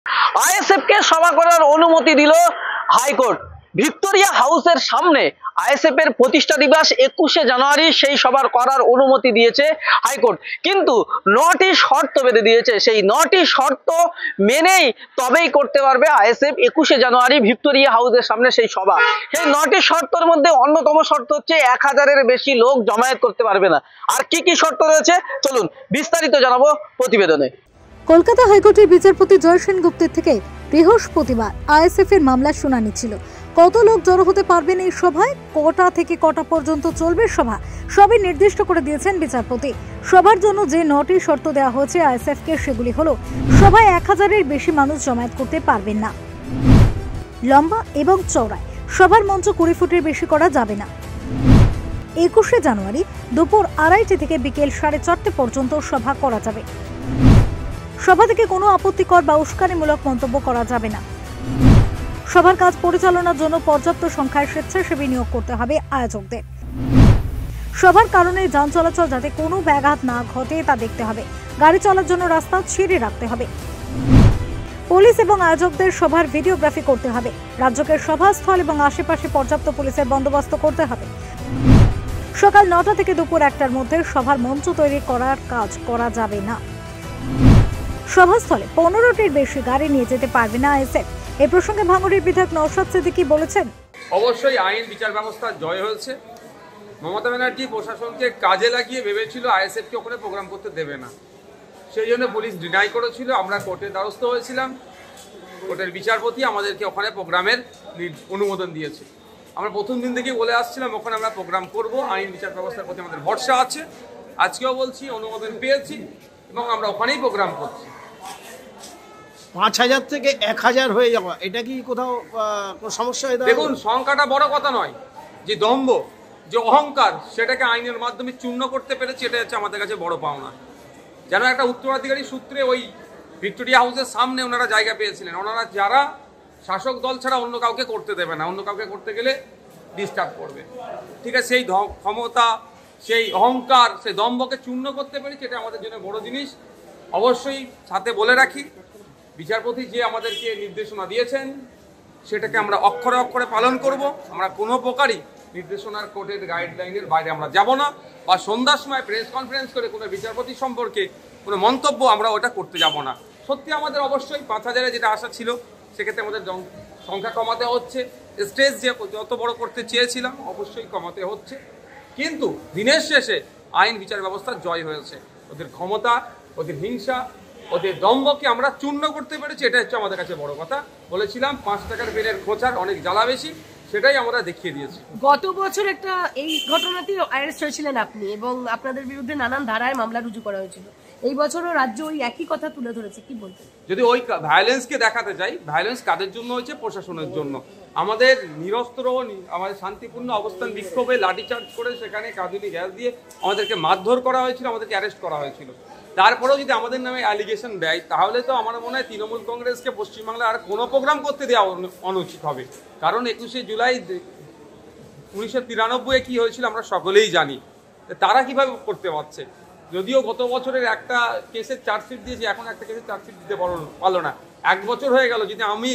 ISF কে সভা করার অনুমতি দিল হাইকোর্ট। ভিক্টোরিয়া হাউসের সামনে আইএসএফ এর প্রতিষ্ঠা দিবস 21শে জানুয়ারি সেই সভার করার অনুমতি দিয়েছে হাইকোর্ট, কিন্তু 9টি শর্ত বেঁধে দিয়েছে। সেই 9টি শর্ত মেনেই তবেই করতে পারবে আইএসএফ 21শে জানুয়ারি ভিক্টোরিয়া হাউসের সামনে সেই সভা। সেই 9টি শর্তের মধ্যে অন্যতম শর্ত হচ্ছে 1000-এর বেশি লোক জমায়েত করতে পারবে না। আর কি কি শর্ত রয়েছে চলুন বিস্তারিত জানাবো প্রতিবেদনে। কলকাতা হাইকোর্টের বিচারপতি জয় সেনগুপ্তের থেকে বৃহস্পতিবার আইএসএফ এর মামলার শুনানি ছিল। কত লোক জড়ো হতে পারবেন এই সভায়, কটা থেকে কটা পর্যন্ত চলবে সভা, সবই নির্দিষ্ট করে দিয়েছেন বিচারপতি। সভার জন্য যে 9টি শর্ত দেওয়া হয়েছে আইএসএফ কে, সেগুলি হলো সভায় 1000-এর বেশি মানুষ জমায়েত করতে পারবেন না, লম্বা এবং চওড়ায় সভার মঞ্চ 20 ফুটের বেশি করা যাবে না, 21শে জানুয়ারি দুপুর 2:30 থেকে বিকেল 4:30 পর্যন্ত সভা করা যাবে, সভা থেকে কোনো আপত্তিকর বা উস্কানিমূলক মন্তব্য করা যাবে না, সভার কাজ পরিচালনার জন্য পর্যাপ্ত সংখ্যায় স্বেচ্ছাসেবী নিয়োগ করতে হবে আয়োজকদের, সভার কারণে যান চলাচল যাতে কোনো ব্যাঘাত না ঘটে তা দেখতে হবে, গাড়ি চলার জন্য রাস্তা ছেড়ে রাখতে হবে, পুলিশ এবং আয়োজকদের সভার ভিডিওগ্রাফি করতে হবে, রাজ্যের সভাস্থল এবং আশেপাশে পর্যাপ্ত পুলিশের বন্দোবস্ত করতে হবে, সকাল 9টা থেকে দুপুর 1টার মধ্যে সভার মঞ্চ তৈরি করার কাজ করা যাবে না, সভাস্থলে 15টির বেশি গাড়ি নিয়ে যেতে পারবে না আইএসএফ। এই প্রসঙ্গে ভাঙড়ের বিধায়ক নওশাদ সিদ্দিকী বলেছেন, অবশ্যই আইন বিচার ব্যবস্থা জয় হয়েছে। মমতা ব্যানার্জি প্রশাসনকে কাজে লাগিয়ে ভেবেছিল আইএসএফকে ওখানে প্রোগ্রাম করতে দেবে না, সেই জন্য পুলিশ ডিনাই করেছিল। আমরা কোর্টের দ্বারস্থ হয়েছিলাম, কোর্টের বিচারপতি আমাদেরকে ওখানে প্রোগ্রামের অনুমোদন দিয়েছে। আমরা প্রথম দিন থেকেই বলে আসছিলাম ওখানে আমরা প্রোগ্রাম করব, আইন বিচার ব্যবস্থার প্রতি আমাদের ভরসা আছে। আজকেও বলছি অনুমোদন পেয়েছি এবং আমরা ওখানেই প্রোগ্রাম করছি। 5000 থেকে 1000 হয়ে যাওয়া, এটা কি কোথাও সমস্যা? দেখুন, সংখ্যাটা বড় কথা নয়, যে দম্ভ, যে অহংকার, সেটাকে আইনের মাধ্যমে চূর্ণ করতে পেরেছি, এটা হচ্ছে আমাদের কাছে বড় পাওনা। যেন একটা উত্তরাধিকারী সূত্রে ওই ভিক্টোরিয়া হাউসের সামনে ওনারা জায়গা পেয়েছিলেন। ওনারা যারা শাসক দল ছাড়া অন্য কাউকে করতে দেবে না, অন্য কাউকে করতে গেলে ডিস্টার্ব করবে। ঠিক আছে, সেই ক্ষমতা, সেই অহংকার, সেই দম্ভকে চূর্ণ করতে পেরেছি, এটা আমাদের জন্য বড় জিনিস। অবশ্যই সাথে বলে রাখি, বিচারপতি যে আমাদেরকে নির্দেশনা দিয়েছেন সেটাকে আমরা অক্ষরে অক্ষরে পালন করব। আমরা কোনো প্রকারই নির্দেশনার কোর্টের গাইডলাইনের বাইরে আমরা যাব না, বা সন্ধ্যার সময় প্রেস কনফারেন্স করে কোনো বিচারপতি সম্পর্কে কোনো মন্তব্য আমরা ওটা করতে যাব না। সত্যি আমাদের অবশ্যই 5000-এ যেটা আশা ছিল, সেক্ষেত্রে আমাদের সংখ্যা কমাতে হচ্ছে। স্টেজ যে যত বড় করতে চেয়েছিলাম অবশ্যই কমাতে হচ্ছে, কিন্তু দিনের শেষে আইন বিচার ব্যবস্থা জয় হয়েছে। ওদের ক্ষমতা, ওদের হিংসা, ওদের দম্ভকে আমরা চূর্ণ করতে পেরেছি, এটা হচ্ছে আমাদের কাছে বড় কথা। বলেছিলাম 5 টাকার বেলের খোঁচার অনেক জ্বালা বেশি, সেটাই আমরা দেখিয়ে দিয়েছি। গত বছর একটা এই ঘটনাতে অ্যারেস্ট হয়েছিলেন আপনি, এবং আপনাদের বিরুদ্ধে নানান ধারায় মামলা রুজু করা হয়েছিল। এই বছরও রাজ্য ওই একই কথা তুলে ধরেছে, কি বলতেন? যদি ওই ভায়োলেন্সকে দেখাতে যাই, ভায়োলেন্স কাদের জন্য হয়েছে? প্রশাসনের জন্য। আমাদের নিরস্ত্র, আমাদের শান্তিপূর্ণ অবস্থান বিক্ষোভে লাঠিচার্জ করে সেখানে কাঁদুনি গ্যাস দিয়ে আমাদেরকে মারধর করা হয়েছিল, আমাদেরকে অ্যারেস্ট করা হয়েছিল। তারপরেও যদি আমাদের নামে অ্যালিগেশন দেয়, তাহলে তো আমার মনে হয় তৃণমূল কংগ্রেসকে পশ্চিমবাংলায় আর কোনো প্রোগ্রাম করতে দেওয়া অনুচিত হবে। কারণ 21শে জুলাই 1993-এ কি হয়েছিল আমরা সকলেই জানি। তারা কিভাবে করতে পারছে? যদিও গত বছরের একটা কেসের চার্জশিট দিয়েছি, এখন একটা কেসের চার্জশিট দিতে পারলো না। 1 বছর হয়ে গেল। যদি আমি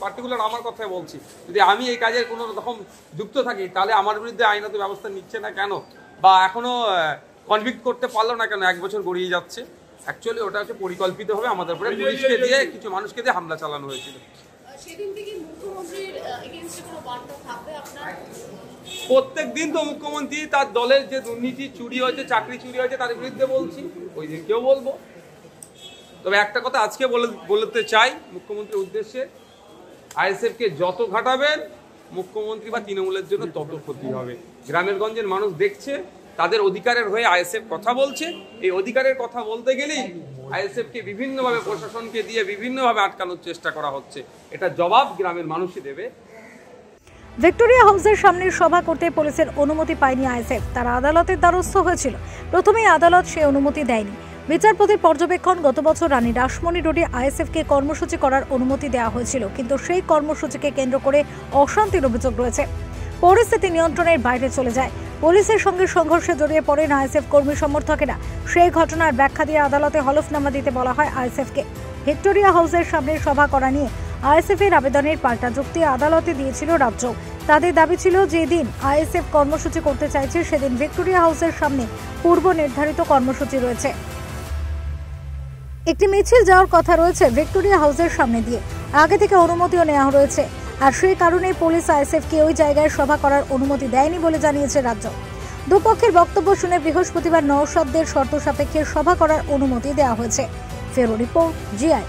পার্টিকুলার আমার কথাই বলছি, যদি আমি এই কাজের কোনো রকম যুক্ত থাকি, তাহলে আমার বিরুদ্ধে আইনত ব্যবস্থা নিচ্ছে না কেন, বা এখনো কনভিক্ট করতে পারলো না কেন? 1 বছর গড়িয়ে যাচ্ছে। অ্যাকচুয়ালি ওটা হচ্ছে পরিকল্পিতভাবে আমাদের উপরে পুলিশকে দিয়ে, কিছু মানুষকে দিয়ে হামলা চালানো হয়েছিল। প্রত্যেক দিন তো মুখ্যমন্ত্রী তার দলের যে দুর্নীতি, চুরি হয়েছে, চাকরি চুরি হয়েছে, তার বিরুদ্ধে বলছি, ওই দিন কেউ বলবো। তবে একটা কথা আজকে বলতে চাই মুখ্যমন্ত্রীর উদ্দেশ্যে, আইএসএফকে যত ঘাটাবেন মুখ্যমন্ত্রী বা তৃণমূলের জন্য তত ক্ষতি হবে। গ্রামের গঞ্জের মানুষ দেখছে, তাদের অধিকারের হয়ে আইএসএফ কথা বলছে। এই অধিকারের কথা বলতে গেলেই আইএসএফকে বিভিন্নভাবে, প্রশাসনকে দিয়ে বিভিন্নভাবে আটকানোর চেষ্টা করা হচ্ছে। এটা জবাব গ্রামের মানুষই দেবে। ভিক্টোরিয়া হাউসের সামনে সভা করতে পুলিশের অনুমতি পায়নি আইএসএফ। তারা আদালতের দ্বারস্থ হয়েছিল। প্রথমেই আদালত সেই অনুমতি দেয়নি। বিচারপতির পর্যবেক্ষণ, গত বছর রানী রাসমণি রোডে আইএসএফকে কর্মসূচি করার অনুমতি দেওয়া হয়েছিল, কিন্তু সেই কর্মসূচিকে কেন্দ্র করে অশান্তির অভিযোগ রয়েছে। পরিস্থিতি নিয়ন্ত্রণের বাইরে চলে যায়। পুলিশের সঙ্গে সংঘর্ষে জড়িয়ে পড়েন আইএসএফ কর্মী সমর্থকেরা। সেই ঘটনার ব্যাখ্যা দিয়ে আদালতে হলফনামা দিতে বলা হয় আইএসএফকে। ভিক্টোরিয়া হাউসের সামনে সভা করা নিয়ে আইএসএফ এর আবেদনের পাল্টা যুক্তি আদালতে দিয়েছিল রাজ্য। তাদের দাবি ছিল যেদিন আইএসএফ কর্মসূচি করতে চাইছে সেদিন ভিক্টোরিয়া হাউসের সামনে পূর্ব নির্ধারিত কর্মসূচি রয়েছে। একটি মিছিল যাওয়ার কথা রয়েছে ভিক্টোরিয়া হাউসের সামনে দিয়ে, আগে থেকে অনুমতিও নেওয়া রয়েছে, আর সেই কারণে পুলিশ আইএসএফকে ওই জায়গায় সভা করার অনুমতি দেয়নি বলে জানিয়েছে রাজ্য। দুপক্ষের বক্তব্য শুনে বৃহস্পতিবার নওশাদদের শর্ত সাপেক্ষে সভা করার অনুমতি দেওয়া হয়েছে। ফেরো রিপোর্ট, জিআই।